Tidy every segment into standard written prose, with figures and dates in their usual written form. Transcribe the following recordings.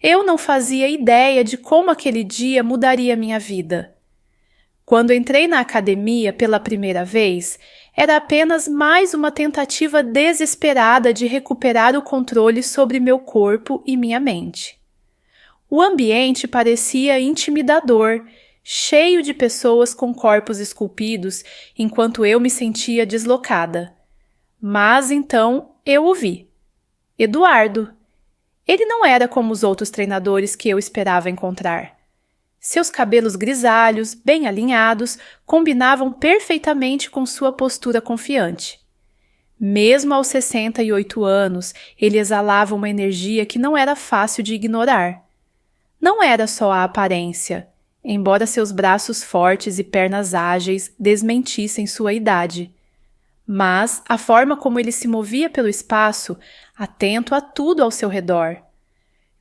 Eu não fazia ideia de como aquele dia mudaria minha vida. Quando entrei na academia pela primeira vez, era apenas mais uma tentativa desesperada de recuperar o controle sobre meu corpo e minha mente. O ambiente parecia intimidador, cheio de pessoas com corpos esculpidos, enquanto eu me sentia deslocada. Mas então eu o vi. Eduardo. Ele não era como os outros treinadores que eu esperava encontrar. Seus cabelos grisalhos, bem alinhados, combinavam perfeitamente com sua postura confiante. Mesmo aos 68 anos, ele exalava uma energia que não era fácil de ignorar. Não era só a aparência, embora seus braços fortes e pernas ágeis desmentissem sua idade. Mas a forma como ele se movia pelo espaço, atento a tudo ao seu redor.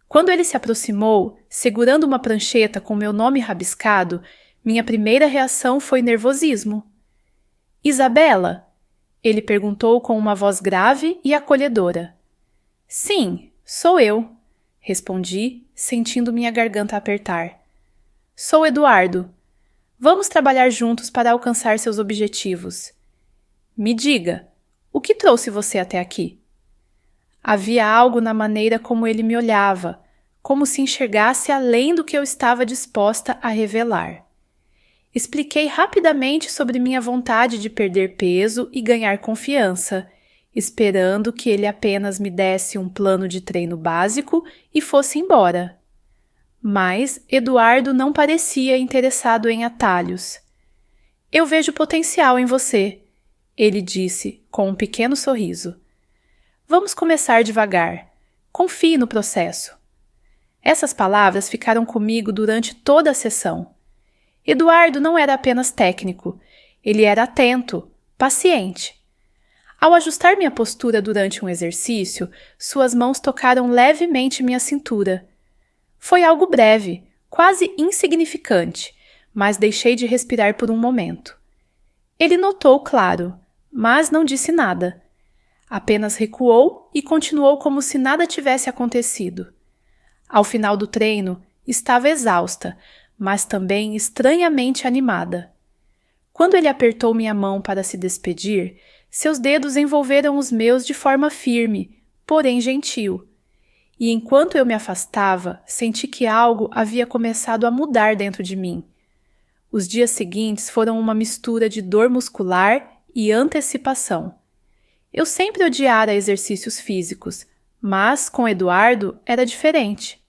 Quando ele se aproximou, segurando uma prancheta com meu nome rabiscado, minha primeira reação foi nervosismo. « Isabela? » Ele perguntou com uma voz grave e acolhedora. « Sim, sou eu. » Respondi, sentindo minha garganta apertar. « Sou Eduardo. Vamos trabalhar juntos para alcançar seus objetivos. Me diga, o que trouxe você até aqui? » Havia algo na maneira como ele me olhava, como se enxergasse além do que eu estava disposta a revelar. Expliquei rapidamente sobre minha vontade de perder peso e ganhar confiança, esperando que ele apenas me desse um plano de treino básico e fosse embora. Mas Eduardo não parecia interessado em atalhos. « Eu vejo potencial em você, » ele disse com um pequeno sorriso. Vamos começar devagar. Confie no processo. Essas palavras ficaram comigo durante toda a sessão. Eduardo não era apenas técnico, ele era atento, paciente. Ao ajustar minha postura durante um exercício, suas mãos tocaram levemente minha cintura. Foi algo breve, quase insignificante, mas deixei de respirar por um momento. Ele notou, claro, mas não disse nada. Apenas recuou e continuou como se nada tivesse acontecido. Ao final do treino, estava exausta, mas também estranhamente animada. Quando ele apertou minha mão para se despedir, seus dedos envolveram os meus de forma firme, porém gentil. E enquanto eu me afastava, senti que algo havia começado a mudar dentro de mim. Os dias seguintes foram uma mistura de dor muscular e antecipação. Eu sempre odiara exercícios físicos, mas com Eduardo era diferente.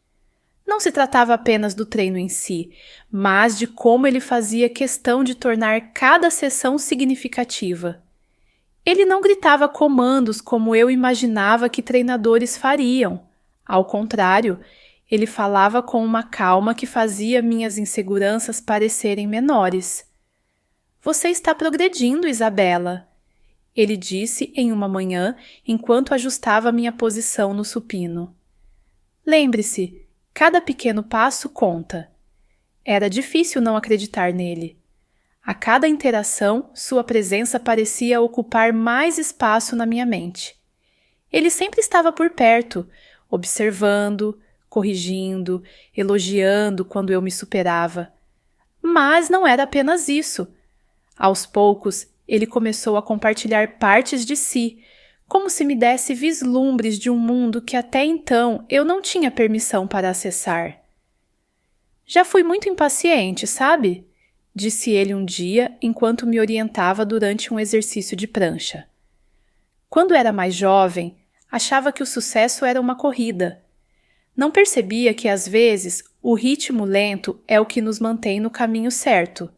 Não se tratava apenas do treino em si, mas de como ele fazia questão de tornar cada sessão significativa. Ele não gritava comandos como eu imaginava que treinadores fariam. Ao contrário, ele falava com uma calma que fazia minhas inseguranças parecerem menores. « Você está progredindo, Isabela. » Ele disse em uma manhã, enquanto ajustava minha posição no supino. Lembre-se, cada pequeno passo conta. Era difícil não acreditar nele. A cada interação, sua presença parecia ocupar mais espaço na minha mente. Ele sempre estava por perto, observando, corrigindo, elogiando quando eu me superava. Mas não era apenas isso. Aos poucos, ele começou a compartilhar partes de si, como se me desse vislumbres de um mundo que até então eu não tinha permissão para acessar. Já fui muito impaciente, sabe? Disse ele um dia enquanto me orientava durante um exercício de prancha. Quando era mais jovem, achava que o sucesso era uma corrida. Não percebia que, às vezes, o ritmo lento é o que nos mantém no caminho certo.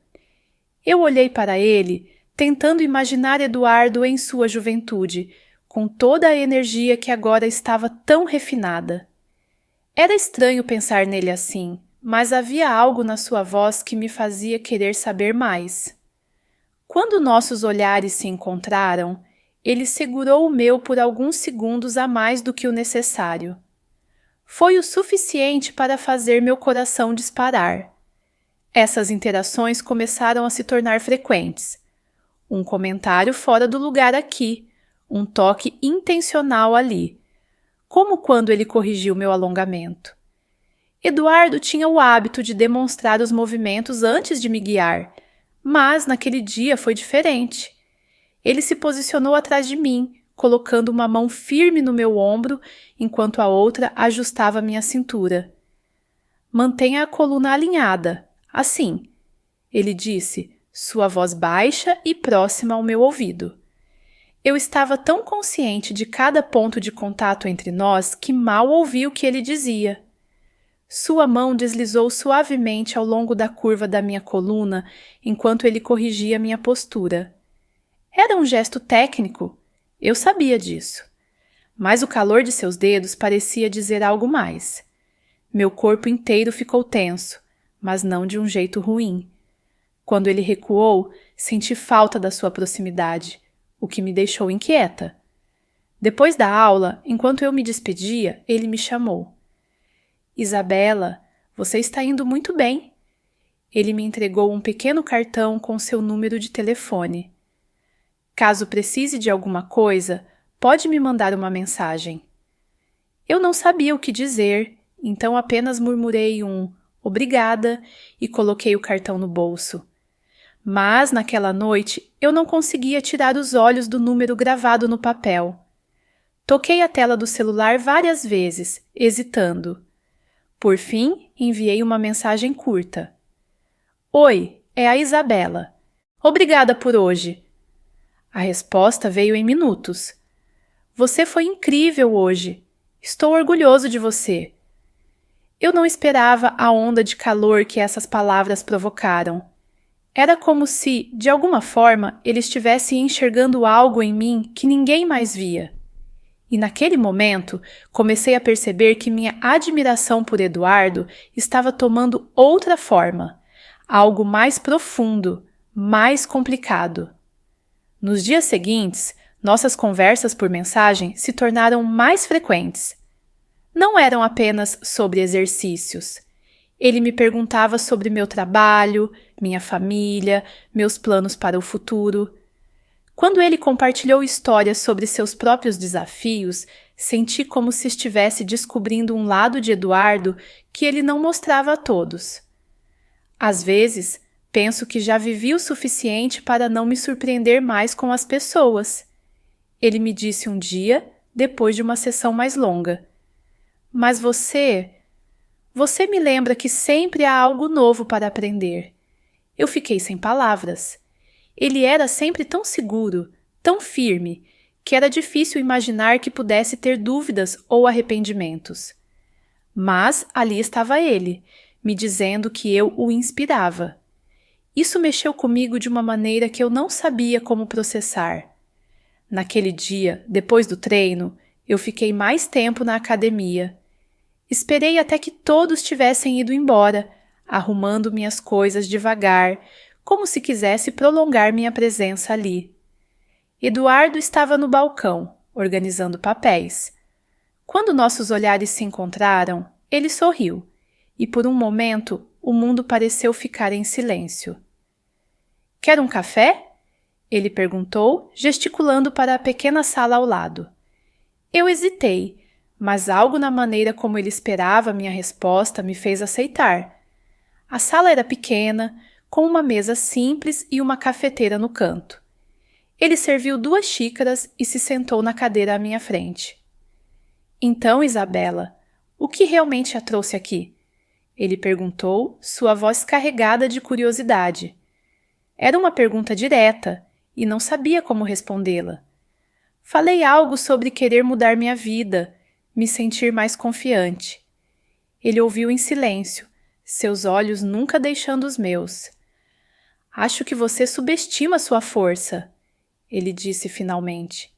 Eu olhei para ele, tentando imaginar Eduardo em sua juventude, com toda a energia que agora estava tão refinada. Era estranho pensar nele assim, mas havia algo na sua voz que me fazia querer saber mais. Quando nossos olhares se encontraram, ele segurou o meu por alguns segundos a mais do que o necessário. Foi o suficiente para fazer meu coração disparar. Essas interações começaram a se tornar frequentes. Um comentário fora do lugar aqui, um toque intencional ali, como quando ele corrigiu meu alongamento. Eduardo tinha o hábito de demonstrar os movimentos antes de me guiar, mas naquele dia foi diferente. Ele se posicionou atrás de mim, colocando uma mão firme no meu ombro, enquanto a outra ajustava minha cintura. Mantenha a coluna alinhada, assim, ele disse, sua voz baixa e próxima ao meu ouvido. Eu estava tão consciente de cada ponto de contato entre nós que mal ouvi o que ele dizia. Sua mão deslizou suavemente ao longo da curva da minha coluna enquanto ele corrigia minha postura. Era um gesto técnico, eu sabia disso. Mas o calor de seus dedos parecia dizer algo mais. Meu corpo inteiro ficou tenso, mas não de um jeito ruim. Quando ele recuou, senti falta da sua proximidade, o que me deixou inquieta. Depois da aula, enquanto eu me despedia, ele me chamou. Isabela, você está indo muito bem. Ele me entregou um pequeno cartão com seu número de telefone. Caso precise de alguma coisa, pode me mandar uma mensagem. Eu não sabia o que dizer, então apenas murmurei um obrigada e coloquei o cartão no bolso. Mas, naquela noite, eu não conseguia tirar os olhos do número gravado no papel. Toquei a tela do celular várias vezes, hesitando. Por fim, enviei uma mensagem curta. Oi, é a Isabela. Obrigada por hoje. A resposta veio em minutos. Você foi incrível hoje. Estou orgulhoso de você. Eu não esperava a onda de calor que essas palavras provocaram. Era como se, de alguma forma, ele estivesse enxergando algo em mim que ninguém mais via. E naquele momento, comecei a perceber que minha admiração por Eduardo estava tomando outra forma, algo mais profundo, mais complicado. Nos dias seguintes, nossas conversas por mensagem se tornaram mais frequentes. Não eram apenas sobre exercícios. Ele me perguntava sobre meu trabalho, minha família, meus planos para o futuro. Quando ele compartilhou histórias sobre seus próprios desafios, senti como se estivesse descobrindo um lado de Eduardo que ele não mostrava a todos. Às vezes, penso que já vivi o suficiente para não me surpreender mais com as pessoas. Ele me disse um dia, depois de uma sessão mais longa. Mas você me lembra que sempre há algo novo para aprender. Eu fiquei sem palavras. Ele era sempre tão seguro, tão firme, que era difícil imaginar que pudesse ter dúvidas ou arrependimentos. Mas ali estava ele, me dizendo que eu o inspirava. Isso mexeu comigo de uma maneira que eu não sabia como processar. Naquele dia, depois do treino, eu fiquei mais tempo na academia. Esperei até que todos tivessem ido embora, arrumando minhas coisas devagar, como se quisesse prolongar minha presença ali. Eduardo estava no balcão, organizando papéis. Quando nossos olhares se encontraram, ele sorriu, e por um momento o mundo pareceu ficar em silêncio. — Quer um café? Ele perguntou, gesticulando para a pequena sala ao lado. Eu hesitei, mas algo na maneira como ele esperava minha resposta me fez aceitar. A sala era pequena, com uma mesa simples e uma cafeteira no canto. Ele serviu 2 xícaras e se sentou na cadeira à minha frente. Então, Isabela, o que realmente a trouxe aqui? Ele perguntou, sua voz carregada de curiosidade. Era uma pergunta direta e não sabia como respondê-la. Falei algo sobre querer mudar minha vida, me sentir mais confiante. Ele ouviu em silêncio, seus olhos nunca deixando os meus. Acho que você subestima sua força, ele disse finalmente.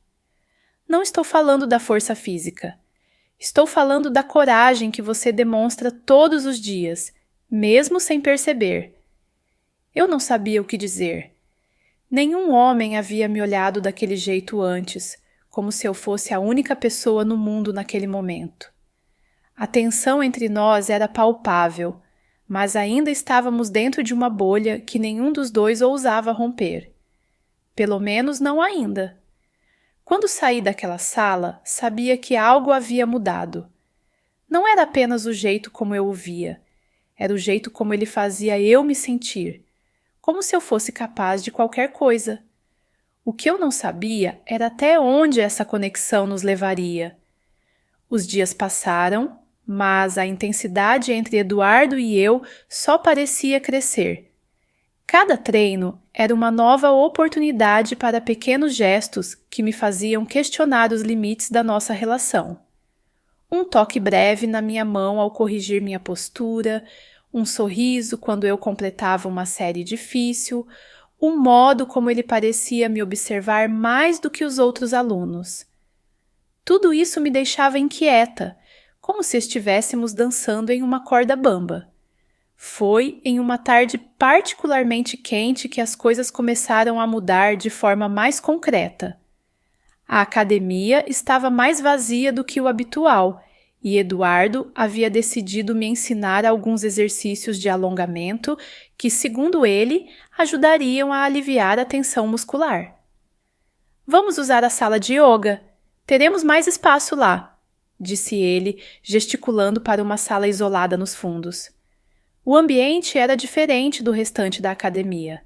Não estou falando da força física. Estou falando da coragem que você demonstra todos os dias, mesmo sem perceber. Eu não sabia o que dizer. Nenhum homem havia me olhado daquele jeito antes, como se eu fosse a única pessoa no mundo naquele momento. A tensão entre nós era palpável, mas ainda estávamos dentro de uma bolha que nenhum dos dois ousava romper. Pelo menos não ainda. Quando saí daquela sala, sabia que algo havia mudado. Não era apenas o jeito como eu o via, era o jeito como ele fazia eu me sentir, como se eu fosse capaz de qualquer coisa. O que eu não sabia era até onde essa conexão nos levaria. Os dias passaram, mas a intensidade entre Eduardo e eu só parecia crescer. Cada treino era uma nova oportunidade para pequenos gestos que me faziam questionar os limites da nossa relação. Um toque breve na minha mão ao corrigir minha postura, um sorriso quando eu completava uma série difícil, o modo como ele parecia me observar mais do que os outros alunos. Tudo isso me deixava inquieta, como se estivéssemos dançando em uma corda bamba. Foi em uma tarde particularmente quente que as coisas começaram a mudar de forma mais concreta. A academia estava mais vazia do que o habitual e Eduardo havia decidido me ensinar alguns exercícios de alongamento que, segundo ele, ajudariam a aliviar a tensão muscular. Vamos usar a sala de yoga. Teremos mais espaço lá, disse ele, gesticulando para uma sala isolada nos fundos. O ambiente era diferente do restante da academia.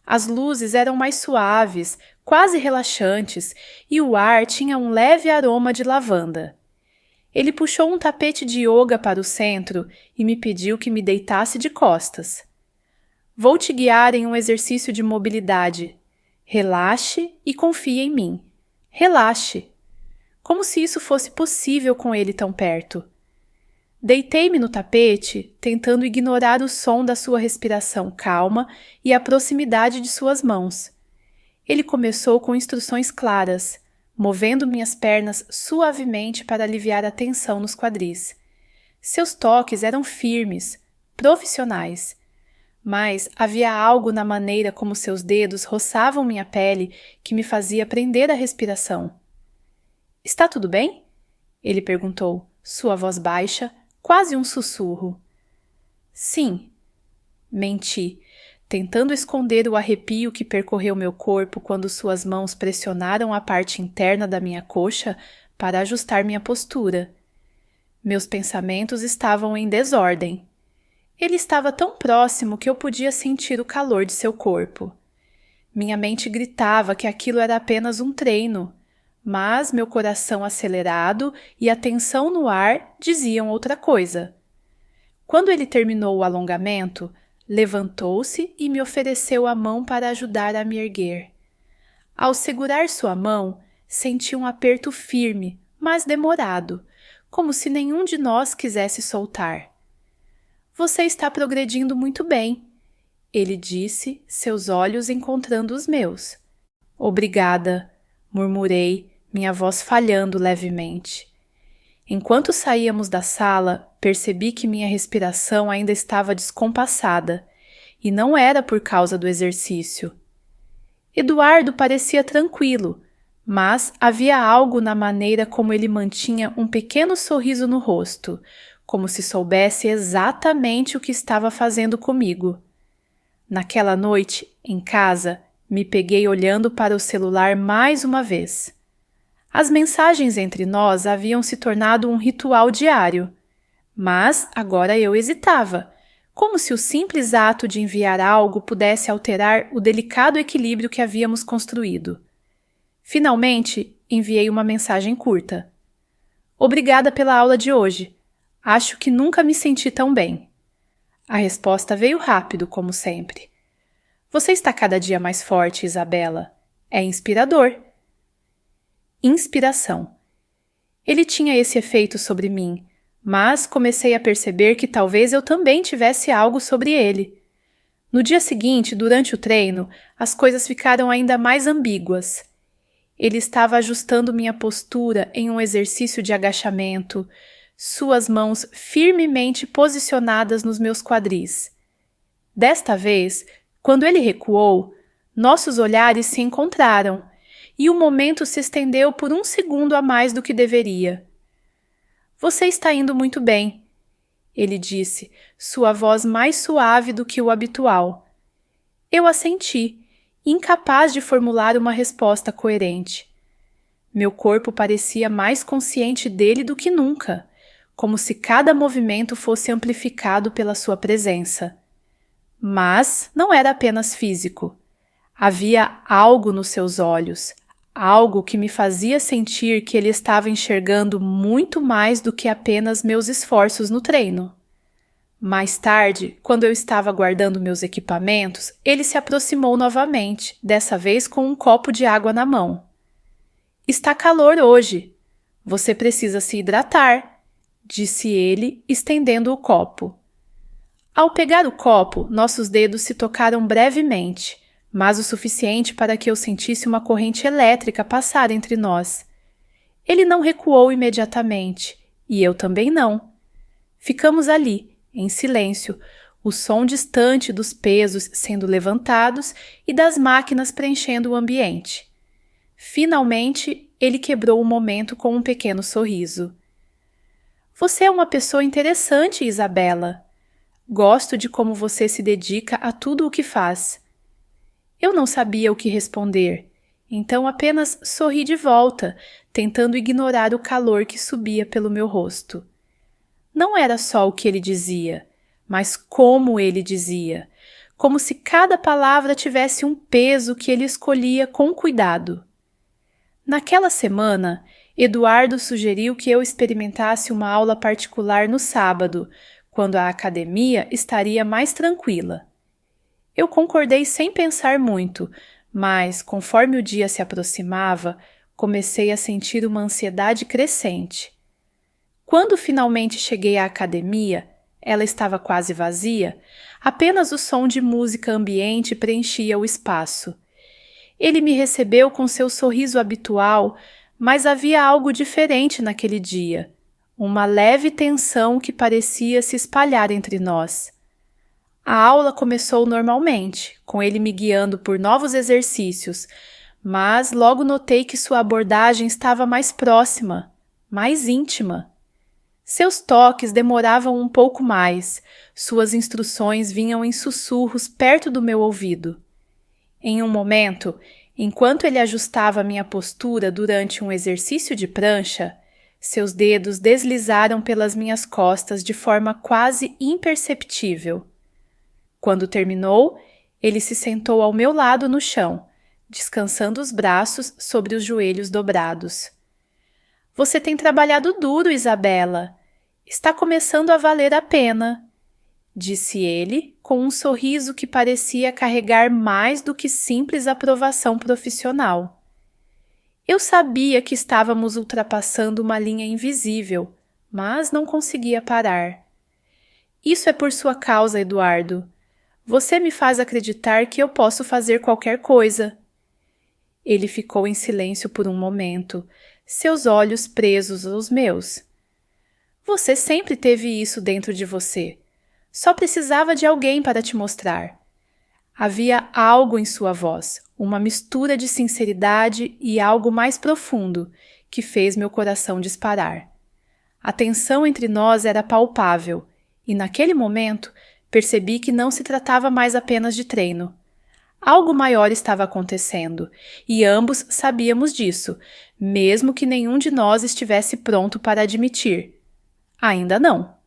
As luzes eram mais suaves, quase relaxantes, e o ar tinha um leve aroma de lavanda. Ele puxou um tapete de yoga para o centro e me pediu que me deitasse de costas. Vou te guiar em um exercício de mobilidade. Relaxe e confie em mim. Relaxe. Como se isso fosse possível com ele tão perto. Deitei-me no tapete, tentando ignorar o som da sua respiração calma e a proximidade de suas mãos. Ele começou com instruções claras, movendo minhas pernas suavemente para aliviar a tensão nos quadris. Seus toques eram firmes, profissionais, mas havia algo na maneira como seus dedos roçavam minha pele que me fazia prender a respiração. — Está tudo bem? Ele perguntou, sua voz baixa, quase um sussurro. — Sim. Menti, tentando esconder o arrepio que percorreu meu corpo quando suas mãos pressionaram a parte interna da minha coxa para ajustar minha postura. Meus pensamentos estavam em desordem. Ele estava tão próximo que eu podia sentir o calor de seu corpo. Minha mente gritava que aquilo era apenas um treino, mas meu coração acelerado e a tensão no ar diziam outra coisa. Quando ele terminou o alongamento, levantou-se e me ofereceu a mão para ajudar a me erguer. Ao segurar sua mão, senti um aperto firme, mas demorado, como se nenhum de nós quisesse soltar. — Você está progredindo muito bem, ele disse, seus olhos encontrando os meus. — Obrigada, murmurei, minha voz falhando levemente. Enquanto saíamos da sala, percebi que minha respiração ainda estava descompassada, e não era por causa do exercício. Eduardo parecia tranquilo, mas havia algo na maneira como ele mantinha um pequeno sorriso no rosto, como se soubesse exatamente o que estava fazendo comigo. Naquela noite, em casa, me peguei olhando para o celular mais uma vez. As mensagens entre nós haviam se tornado um ritual diário, mas agora eu hesitava, como se o simples ato de enviar algo pudesse alterar o delicado equilíbrio que havíamos construído. Finalmente, enviei uma mensagem curta. — Obrigada pela aula de hoje. Acho que nunca me senti tão bem. A resposta veio rápido, como sempre. — Você está cada dia mais forte, Isabela. É inspirador. Inspiração. Ele tinha esse efeito sobre mim, mas comecei a perceber que talvez eu também tivesse algo sobre ele. No dia seguinte, durante o treino, as coisas ficaram ainda mais ambíguas. Ele estava ajustando minha postura em um exercício de agachamento, suas mãos firmemente posicionadas nos meus quadris. Desta vez, quando ele recuou, nossos olhares se encontraram e o momento se estendeu por um segundo a mais do que deveria. — Você está indo muito bem, ele disse, sua voz mais suave do que o habitual. Eu assenti, incapaz de formular uma resposta coerente. Meu corpo parecia mais consciente dele do que nunca, como se cada movimento fosse amplificado pela sua presença. Mas não era apenas físico. Havia algo nos seus olhos, algo que me fazia sentir que ele estava enxergando muito mais do que apenas meus esforços no treino. Mais tarde, quando eu estava guardando meus equipamentos, ele se aproximou novamente, dessa vez com um copo de água na mão. Está calor hoje. Você precisa se hidratar, disse ele, estendendo o copo. Ao pegar o copo, nossos dedos se tocaram brevemente, mas o suficiente para que eu sentisse uma corrente elétrica passar entre nós. Ele não recuou imediatamente, e eu também não. Ficamos ali, em silêncio, o som distante dos pesos sendo levantados e das máquinas preenchendo o ambiente. Finalmente, ele quebrou o momento com um pequeno sorriso. Você é uma pessoa interessante, Isabela. Gosto de como você se dedica a tudo o que faz. Eu não sabia o que responder, então apenas sorri de volta, tentando ignorar o calor que subia pelo meu rosto. Não era só o que ele dizia, mas como ele dizia, como se cada palavra tivesse um peso que ele escolhia com cuidado. Naquela semana, Eduardo sugeriu que eu experimentasse uma aula particular no sábado, quando a academia estaria mais tranquila. Eu concordei sem pensar muito, mas, conforme o dia se aproximava, comecei a sentir uma ansiedade crescente. Quando finalmente cheguei à academia, ela estava quase vazia, apenas o som de música ambiente preenchia o espaço. Ele me recebeu com seu sorriso habitual, mas havia algo diferente naquele dia, uma leve tensão que parecia se espalhar entre nós. A aula começou normalmente, com ele me guiando por novos exercícios, mas logo notei que sua abordagem estava mais próxima, mais íntima. Seus toques demoravam um pouco mais, suas instruções vinham em sussurros perto do meu ouvido. Em um momento, enquanto ele ajustava minha postura durante um exercício de prancha, seus dedos deslizaram pelas minhas costas de forma quase imperceptível. Quando terminou, ele se sentou ao meu lado no chão, descansando os braços sobre os joelhos dobrados. Você tem trabalhado duro, Isabela. Está começando a valer a pena, disse ele, com um sorriso que parecia carregar mais do que simples aprovação profissional. Eu sabia que estávamos ultrapassando uma linha invisível, mas não conseguia parar. Isso é por sua causa, Eduardo. Você me faz acreditar que eu posso fazer qualquer coisa. Ele ficou em silêncio por um momento, seus olhos presos aos meus. Você sempre teve isso dentro de você. Só precisava de alguém para te mostrar. Havia algo em sua voz, uma mistura de sinceridade e algo mais profundo, que fez meu coração disparar. A tensão entre nós era palpável, e naquele momento percebi que não se tratava mais apenas de treino. Algo maior estava acontecendo, e ambos sabíamos disso, mesmo que nenhum de nós estivesse pronto para admitir. Ainda não.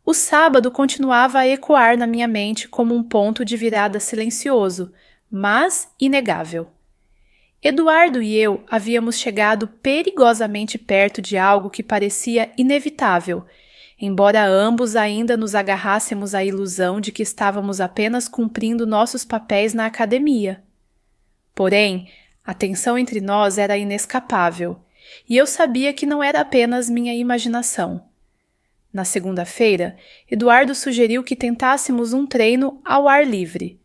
O sábado continuava a ecoar na minha mente como um ponto de virada silencioso, mas inegável. Eduardo e eu havíamos chegado perigosamente perto de algo que parecia inevitável, embora ambos ainda nos agarrássemos à ilusão de que estávamos apenas cumprindo nossos papéis na academia. Porém, a tensão entre nós era inescapável, e eu sabia que não era apenas minha imaginação. Na segunda-feira, Eduardo sugeriu que tentássemos um treino ao ar livre.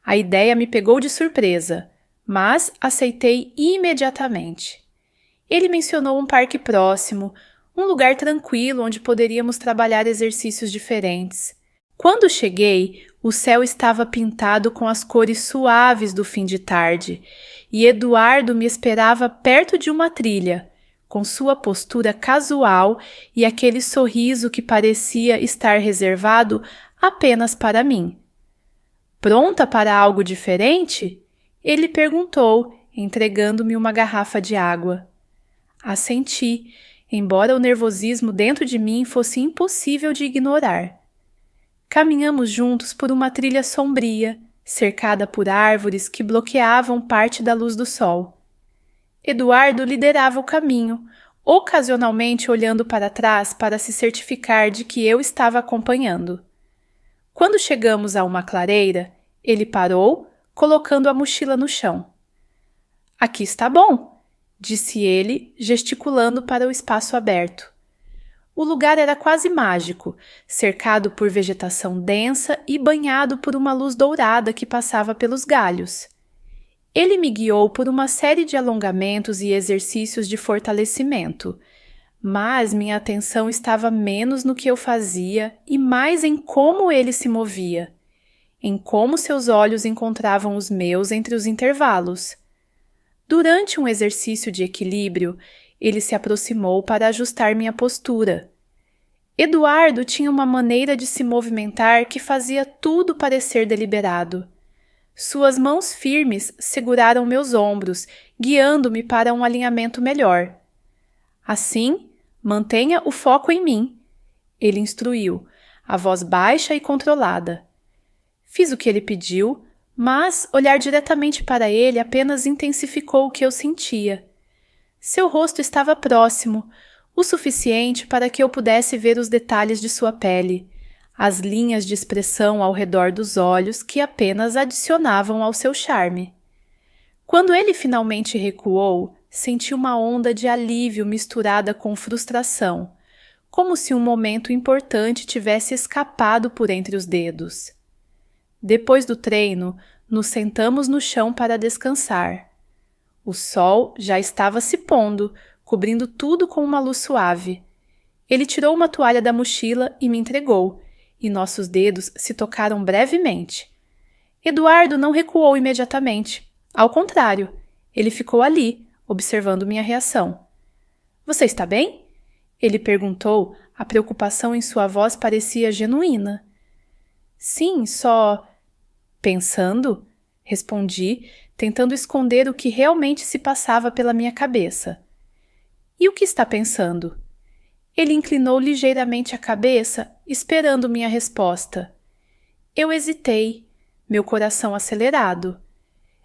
A ideia me pegou de surpresa, mas aceitei imediatamente. Ele mencionou um parque próximo, um lugar tranquilo onde poderíamos trabalhar exercícios diferentes. Quando cheguei, o céu estava pintado com as cores suaves do fim de tarde, e Eduardo me esperava perto de uma trilha, com sua postura casual e aquele sorriso que parecia estar reservado apenas para mim. Pronta para algo diferente? Ele perguntou, entregando-me uma garrafa de água. Assenti, embora o nervosismo dentro de mim fosse impossível de ignorar. Caminhamos juntos por uma trilha sombria, cercada por árvores que bloqueavam parte da luz do sol. Eduardo liderava o caminho, ocasionalmente olhando para trás para se certificar de que eu estava acompanhando. Quando chegamos a uma clareira, ele parou, colocando a mochila no chão. "Aqui está bom", disse ele, gesticulando para o espaço aberto. O lugar era quase mágico, cercado por vegetação densa e banhado por uma luz dourada que passava pelos galhos. Ele me guiou por uma série de alongamentos e exercícios de fortalecimento, mas minha atenção estava menos no que eu fazia e mais em como ele se movia, em como seus olhos encontravam os meus entre os intervalos. Durante um exercício de equilíbrio, ele se aproximou para ajustar minha postura. Eduardo tinha uma maneira de se movimentar que fazia tudo parecer deliberado. Suas mãos firmes seguraram meus ombros, guiando-me para um alinhamento melhor. "Assim, mantenha o foco em mim", ele instruiu, a voz baixa e controlada. Fiz o que ele pediu, mas olhar diretamente para ele apenas intensificou o que eu sentia. Seu rosto estava próximo, o suficiente para que eu pudesse ver os detalhes de sua pele, as linhas de expressão ao redor dos olhos que apenas adicionavam ao seu charme. Quando ele finalmente recuou, senti uma onda de alívio misturada com frustração, como se um momento importante tivesse escapado por entre os dedos. Depois do treino, nos sentamos no chão para descansar. O sol já estava se pondo, cobrindo tudo com uma luz suave. Ele tirou uma toalha da mochila e me entregou, e nossos dedos se tocaram brevemente. Eduardo não recuou imediatamente. Ao contrário, ele ficou ali, observando minha reação. "Você está bem?" ele perguntou, a preocupação em sua voz parecia genuína. "Sim, só..." "Pensando?", respondi, tentando esconder o que realmente se passava pela minha cabeça. "E o que está pensando?" Ele inclinou ligeiramente a cabeça, esperando minha resposta. Eu hesitei, meu coração acelerado.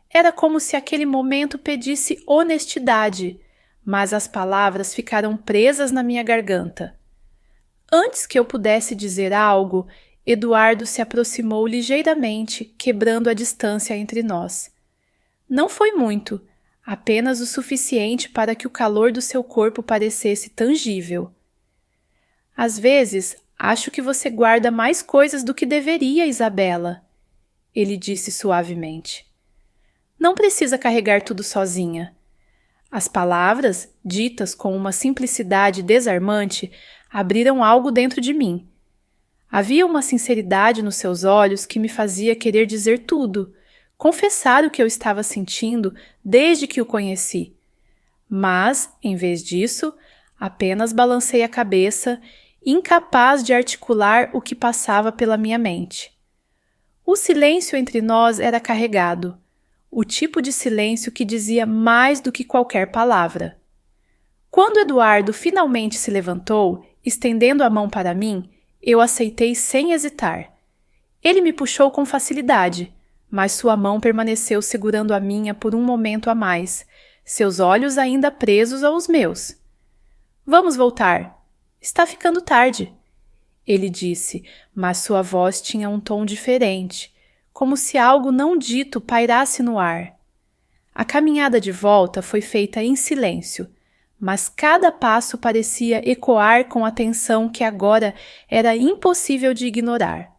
Era como se aquele momento pedisse honestidade, mas as palavras ficaram presas na minha garganta. Antes que eu pudesse dizer algo, Eduardo se aproximou ligeiramente, quebrando a distância entre nós. Não foi muito, apenas o suficiente para que o calor do seu corpo parecesse tangível. "Às vezes, acho que você guarda mais coisas do que deveria, Isabela", ele disse suavemente. "Não precisa carregar tudo sozinha." As palavras, ditas com uma simplicidade desarmante, abriram algo dentro de mim. Havia uma sinceridade nos seus olhos que me fazia querer dizer tudo, confessar o que eu estava sentindo desde que o conheci. Mas, em vez disso, apenas balancei a cabeça, incapaz de articular o que passava pela minha mente. O silêncio entre nós era carregado, o tipo de silêncio que dizia mais do que qualquer palavra. Quando Eduardo finalmente se levantou, estendendo a mão para mim, eu aceitei sem hesitar. Ele me puxou com facilidade, mas sua mão permaneceu segurando a minha por um momento a mais, seus olhos ainda presos aos meus. "Vamos voltar. Está ficando tarde", ele disse, mas sua voz tinha um tom diferente, como se algo não dito pairasse no ar. A caminhada de volta foi feita em silêncio, mas cada passo parecia ecoar com a tensão que agora era impossível de ignorar.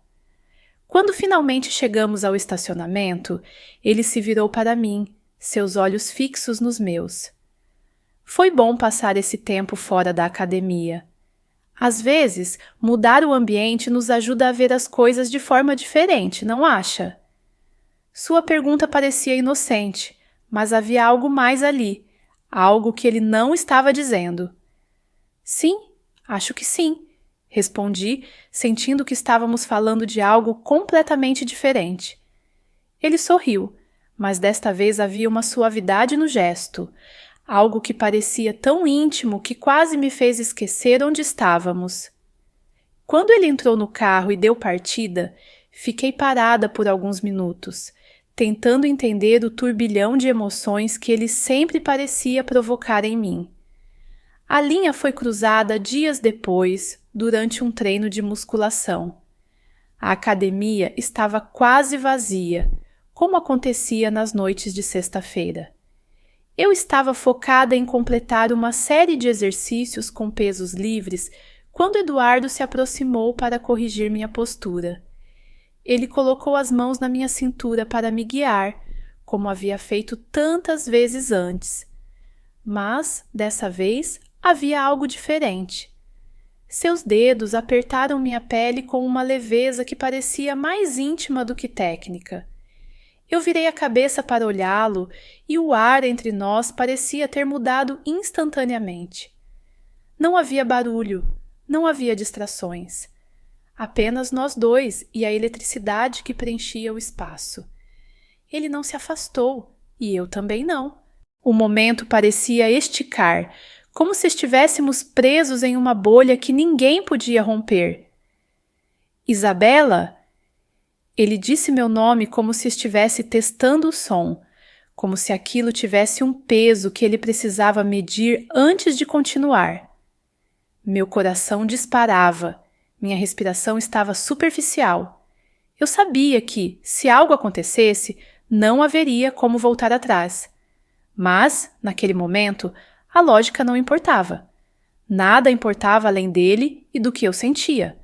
Quando finalmente chegamos ao estacionamento, ele se virou para mim, seus olhos fixos nos meus. Foi bom passar esse tempo fora da academia. Às vezes, mudar o ambiente nos ajuda a ver as coisas de forma diferente, não acha? Sua pergunta parecia inocente, mas havia algo mais ali, algo que ele não estava dizendo. "Sim, acho que sim", respondi, sentindo que estávamos falando de algo completamente diferente. Ele sorriu, mas desta vez havia uma suavidade no gesto, algo que parecia tão íntimo que quase me fez esquecer onde estávamos. Quando ele entrou no carro e deu partida, fiquei parada por alguns minutos, tentando entender o turbilhão de emoções que ele sempre parecia provocar em mim. A linha foi cruzada dias depois, durante um treino de musculação. A academia estava quase vazia, como acontecia nas noites de sexta-feira. Eu estava focada em completar uma série de exercícios com pesos livres quando Eduardo se aproximou para corrigir minha postura. Ele colocou as mãos na minha cintura para me guiar, como havia feito tantas vezes antes. Mas, dessa vez, havia algo diferente. Seus dedos apertaram minha pele com uma leveza que parecia mais íntima do que técnica. Eu virei a cabeça para olhá-lo e o ar entre nós parecia ter mudado instantaneamente. Não havia barulho, não havia distrações. Apenas nós dois e a eletricidade que preenchia o espaço. Ele não se afastou e eu também não. O momento parecia esticar, como se estivéssemos presos em uma bolha que ninguém podia romper. Isabela? Ele disse meu nome como se estivesse testando o som, como se aquilo tivesse um peso que ele precisava medir antes de continuar. Meu coração disparava, minha respiração estava superficial. Eu sabia que, se algo acontecesse, não haveria como voltar atrás. Mas, naquele momento, a lógica não importava. Nada importava além dele e do que eu sentia.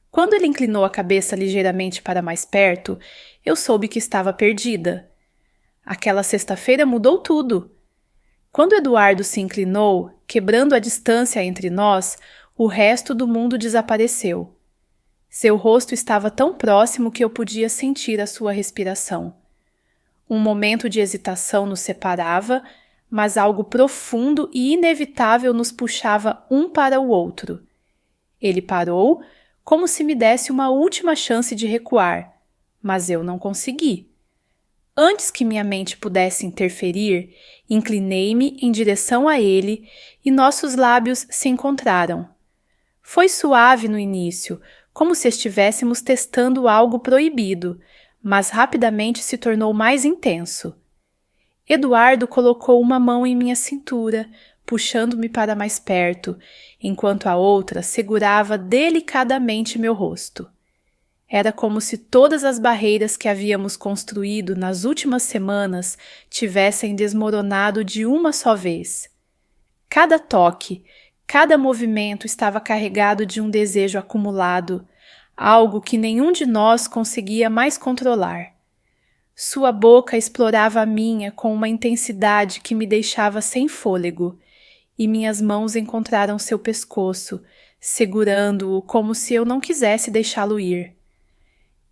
Quando ele inclinou a cabeça ligeiramente para mais perto, eu soube que estava perdida. Aquela sexta-feira mudou tudo. Quando Eduardo se inclinou, quebrando a distância entre nós, o resto do mundo desapareceu. Seu rosto estava tão próximo que eu podia sentir a sua respiração. Um momento de hesitação nos separava, mas algo profundo e inevitável nos puxava um para o outro. Ele parou, como se me desse uma última chance de recuar, mas eu não consegui. Antes que minha mente pudesse interferir, inclinei-me em direção a ele e nossos lábios se encontraram. Foi suave no início, como se estivéssemos testando algo proibido, mas rapidamente se tornou mais intenso. Eduardo colocou uma mão em minha cintura, puxando-me para mais perto, enquanto a outra segurava delicadamente meu rosto. Era como se todas as barreiras que havíamos construído nas últimas semanas tivessem desmoronado de uma só vez. Cada toque, cada movimento estava carregado de um desejo acumulado, algo que nenhum de nós conseguia mais controlar. Sua boca explorava a minha com uma intensidade que me deixava sem fôlego, e minhas mãos encontraram seu pescoço, segurando-o como se eu não quisesse deixá-lo ir.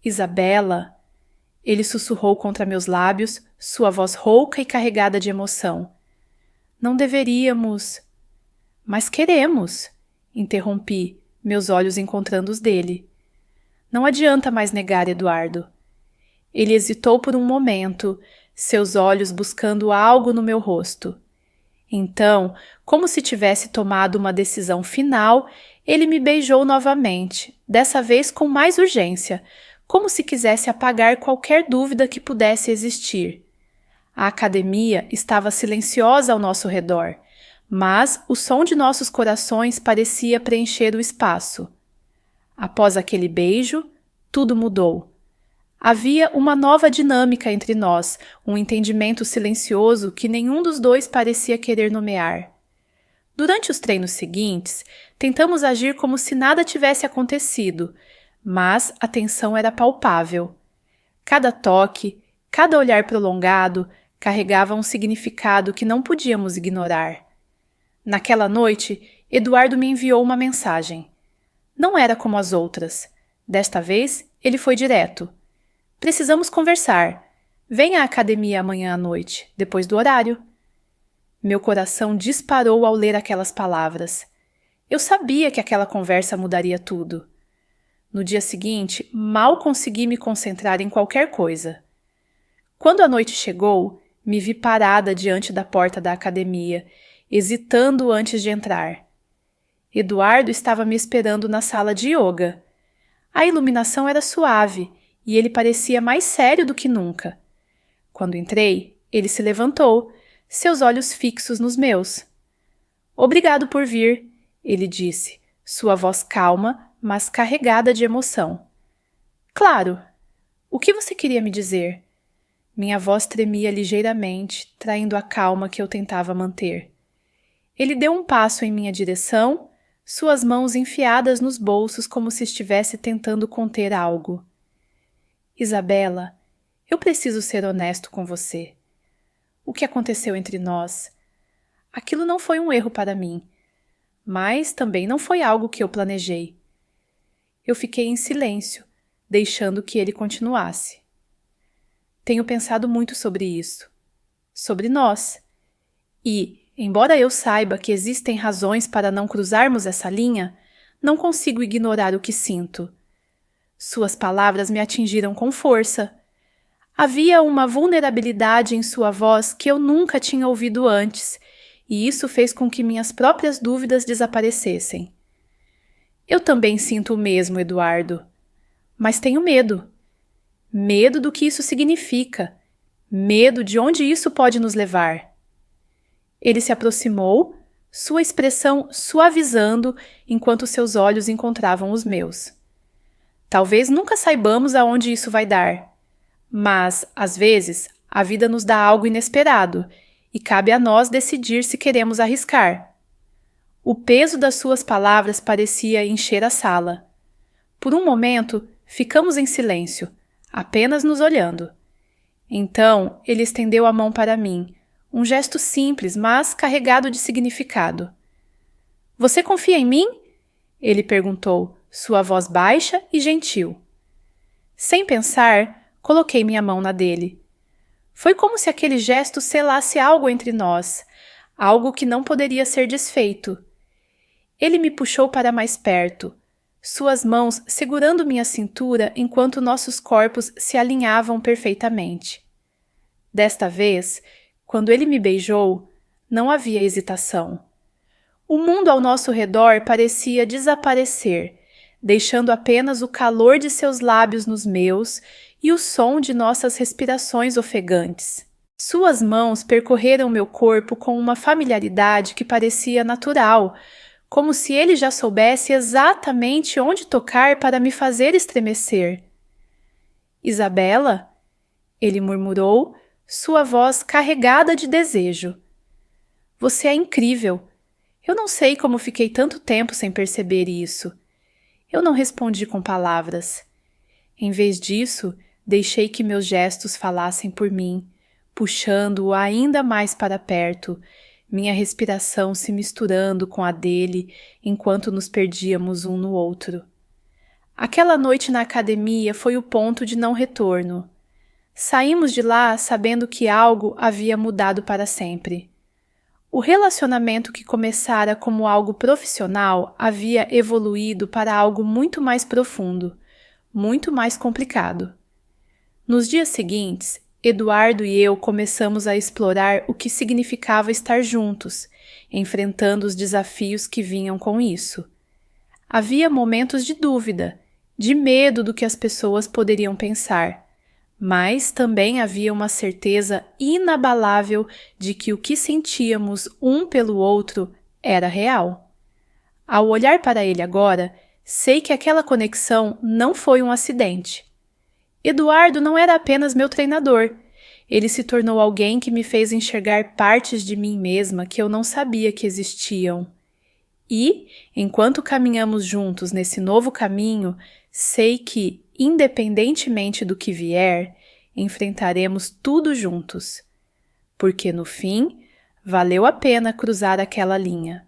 Isabela, ele sussurrou contra meus lábios, sua voz rouca e carregada de emoção. Não deveríamos. Mas queremos, interrompi, meus olhos encontrando os dele. Não adianta mais negar, Eduardo. Ele hesitou por um momento, seus olhos buscando algo no meu rosto. Então, como se tivesse tomado uma decisão final, ele me beijou novamente, dessa vez com mais urgência, como se quisesse apagar qualquer dúvida que pudesse existir. A academia estava silenciosa ao nosso redor, mas o som de nossos corações parecia preencher o espaço. Após aquele beijo, tudo mudou. Havia uma nova dinâmica entre nós, um entendimento silencioso que nenhum dos dois parecia querer nomear. Durante os treinos seguintes, tentamos agir como se nada tivesse acontecido, mas a tensão era palpável. Cada toque, cada olhar prolongado, carregava um significado que não podíamos ignorar. Naquela noite, Eduardo me enviou uma mensagem. Não era como as outras. Desta vez, ele foi direto. Precisamos conversar. Venha à academia amanhã à noite, depois do horário. Meu coração disparou ao ler aquelas palavras. Eu sabia que aquela conversa mudaria tudo. No dia seguinte, mal consegui me concentrar em qualquer coisa. Quando a noite chegou, Me vi parada diante da porta da academia, hesitando antes de entrar. Eduardo estava me esperando na sala de yoga. A iluminação era suave e ele parecia mais sério do que nunca. Quando entrei, ele se levantou, seus olhos fixos nos meus. "Obrigado por vir", ele disse, sua voz calma, mas carregada de emoção. "Claro. O que você queria me dizer?" Minha voz tremia ligeiramente, traindo a calma que eu tentava manter. Ele deu um passo em minha direção, suas mãos enfiadas nos bolsos como se estivesse tentando conter algo. "Isabela, eu preciso ser honesto com você. O que aconteceu entre nós? Aquilo não foi um erro para mim, mas também não foi algo que eu planejei." Eu fiquei em silêncio, deixando que ele continuasse. "Tenho pensado muito sobre isso, sobre nós. E, embora eu saiba que existem razões para não cruzarmos essa linha, não consigo ignorar o que sinto." Suas palavras me atingiram com força. Havia uma vulnerabilidade em sua voz que eu nunca tinha ouvido antes, e isso fez com que minhas próprias dúvidas desaparecessem. "Eu também sinto o mesmo, Eduardo. Mas tenho medo. Medo do que isso significa. Medo de onde isso pode nos levar." Ele se aproximou, sua expressão suavizando enquanto seus olhos encontravam os meus. "Talvez nunca saibamos aonde isso vai dar. Mas, às vezes, a vida nos dá algo inesperado e cabe a nós decidir se queremos arriscar." O peso das suas palavras parecia encher a sala. Por um momento, ficamos em silêncio, apenas nos olhando. Então, ele estendeu a mão para mim, um gesto simples, mas carregado de significado. "Você confia em mim?" ele perguntou, sua voz baixa e gentil. Sem pensar, coloquei minha mão na dele. Foi como se aquele gesto selasse algo entre nós, algo que não poderia ser desfeito. Ele me puxou para mais perto, suas mãos segurando minha cintura enquanto nossos corpos se alinhavam perfeitamente. Desta vez, quando ele me beijou, não havia hesitação. O mundo ao nosso redor parecia desaparecer, deixando apenas o calor de seus lábios nos meus e o som de nossas respirações ofegantes. Suas mãos percorreram meu corpo com uma familiaridade que parecia natural, como se ele já soubesse exatamente onde tocar para me fazer estremecer. "Isabela?" ele murmurou, sua voz carregada de desejo. "Você é incrível. Eu não sei como fiquei tanto tempo sem perceber isso." Eu não respondi com palavras. Em vez disso, deixei que meus gestos falassem por mim, puxando-o ainda mais para perto, minha respiração se misturando com a dele enquanto nos perdíamos um no outro. Aquela noite na academia foi o ponto de não retorno. Saímos de lá sabendo que algo havia mudado para sempre. O relacionamento que começara como algo profissional havia evoluído para algo muito mais profundo, muito mais complicado. Nos dias seguintes, Eduardo e eu começamos a explorar o que significava estar juntos, enfrentando os desafios que vinham com isso. Havia momentos de dúvida, de medo do que as pessoas poderiam pensar, mas também havia uma certeza inabalável de que o que sentíamos um pelo outro era real. Ao olhar para ele agora, sei que aquela conexão não foi um acidente. Eduardo não era apenas meu treinador. Ele se tornou alguém que me fez enxergar partes de mim mesma que eu não sabia que existiam. E, enquanto caminhamos juntos nesse novo caminho, sei que, independentemente do que vier, enfrentaremos tudo juntos. Porque, no fim, valeu a pena cruzar aquela linha.